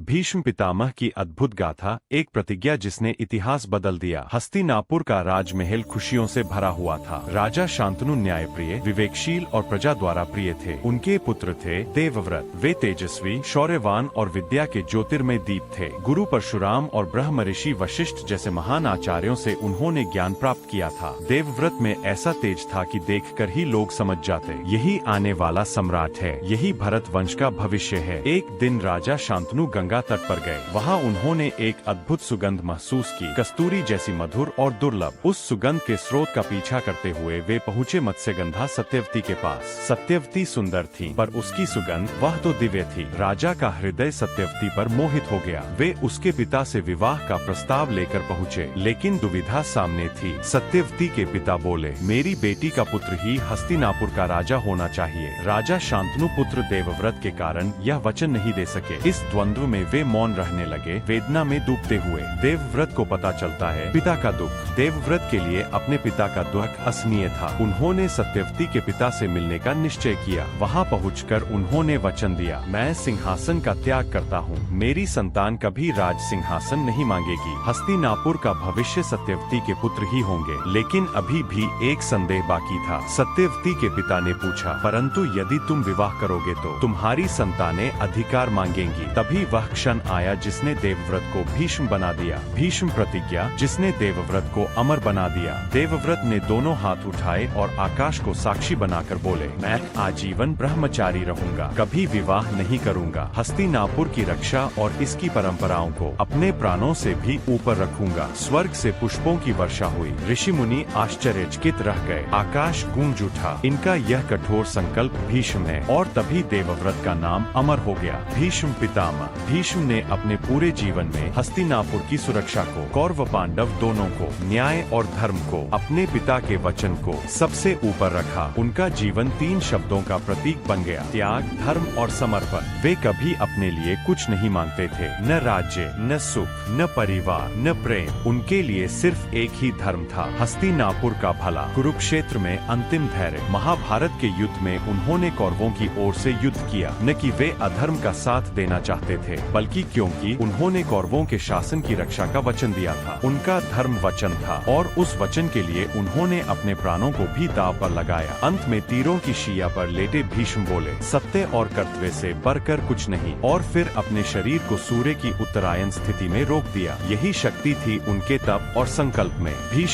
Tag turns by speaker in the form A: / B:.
A: भीष्म पितामह की अद्भुत गाथा, एक प्रतिज्ञा जिसने इतिहास बदल दिया। हस्तिनापुर का राजमहल खुशियों से भरा हुआ था। राजा शांतनु न्यायप्रिय, विवेकशील और प्रजा द्वारा प्रिय थे। उनके पुत्र थे देवव्रत। वे तेजस्वी, शौर्यवान और विद्या के ज्योतिर्मय दीप थे। गुरु परशुराम और ब्रह्म ऋषि वशिष्ठ जैसे महान आचार्यों से उन्होंने ज्ञान प्राप्त किया था। देवव्रत में ऐसा तेज था कि देखकर ही लोग समझ जाते, यही आने वाला सम्राट है, यही भरत वंश का भविष्य है। एक दिन राजा शांतनु गंगा तट पर गए। वहाँ उन्होंने एक अद्भुत सुगंध महसूस की, कस्तूरी जैसी मधुर और दुर्लभ। उस सुगंध के स्रोत का पीछा करते हुए वे पहुँचे मत्स्यगंधा सत्यवती के पास। सत्यवती सुंदर थी, पर उसकी सुगंध वह तो दिव्य थी। राजा का हृदय सत्यवती पर मोहित हो गया। वे उसके पिता से विवाह का प्रस्ताव लेकर पहुँचे, लेकिन दुविधा सामने थी। सत्यवती के पिता बोले, मेरी बेटी का पुत्र ही हस्तिनापुर का राजा होना चाहिए। राजा शांतनु पुत्र देवव्रत के कारण यह वचन नहीं दे सके। इस द्वंद्व में वे मौन रहने लगे, वेदना में डूबते हुए। देवव्रत को पता चलता है पिता का दुख। देवव्रत के लिए अपने पिता का दुख असहनीय था। उन्होंने सत्यवती के पिता से मिलने का निश्चय किया। वहाँ पहुंचकर उन्होंने वचन दिया, मैं सिंहासन का त्याग करता हूँ। मेरी संतान कभी राज सिंहासन नहीं मांगेगी। हस्तिनापुर का भविष्य सत्यवती के पुत्र ही होंगे। लेकिन अभी भी एक संदेह बाकी था। सत्यवती के पिता ने पूछा, परंतु यदि तुम विवाह करोगे तो तुम्हारी संतानें अधिकार मांगेंगी। तभी वह क्षण आया जिसने देवव्रत को भीष्म बना दिया। भीष्म प्रतिज्ञा जिसने देवव्रत को अमर बना दिया। देवव्रत ने दोनों हाथ उठाए और आकाश को साक्षी बनाकर बोले, मैं आजीवन ब्रह्मचारी रहूंगा, कभी विवाह नहीं करूंगा। हस्तिनापुर की रक्षा और इसकी परंपराओं को अपने प्राणों से भी ऊपर रखूंगा। स्वर्ग से पुष्पों की वर्षा हुई। ऋषि मुनि आश्चर्यचकित रह गए। आकाश गूंज उठा। इनका यह कठोर संकल्प भीष्म है। और तभी देवव्रत का नाम अमर हो गया, भीष्म पितामह। भीष्म ने अपने पूरे जीवन में हस्तिनापुर की सुरक्षा को, कौरव पांडव दोनों को, न्याय और धर्म को, अपने पिता के वचन को सबसे ऊपर रखा। उनका जीवन 3 शब्दों का प्रतीक बन गया, त्याग, धर्म और समर्पण। वे कभी अपने लिए कुछ नहीं मांगते थे, न राज्य, न सुख, न परिवार, न प्रेम। उनके लिए सिर्फ एक ही धर्म था, हस्तिनापुर का भला। कुरुक्षेत्र में अंतिम धैर्य। महाभारत के युद्ध में उन्होंने कौरवों की ओर से युद्ध किया, न कि वे अधर्म का साथ देना चाहते थे, बल्कि क्योंकि उन्होंने कौरवों के शासन की रक्षा का वचन दिया था। उनका धर्म वचन था और उस वचन के लिए उन्होंने अपने प्राणों को भी दांव पर लगाया। अंत में तीरों की शिया पर लेटे भीष्म बोले, सत्य और कर्तव्य से बढ़कर कुछ नहीं। और फिर अपने शरीर को सूर्य की उत्तरायण स्थिति में रोक दिया। यही शक्ति थी उनके तप और संकल्प में। भीष्म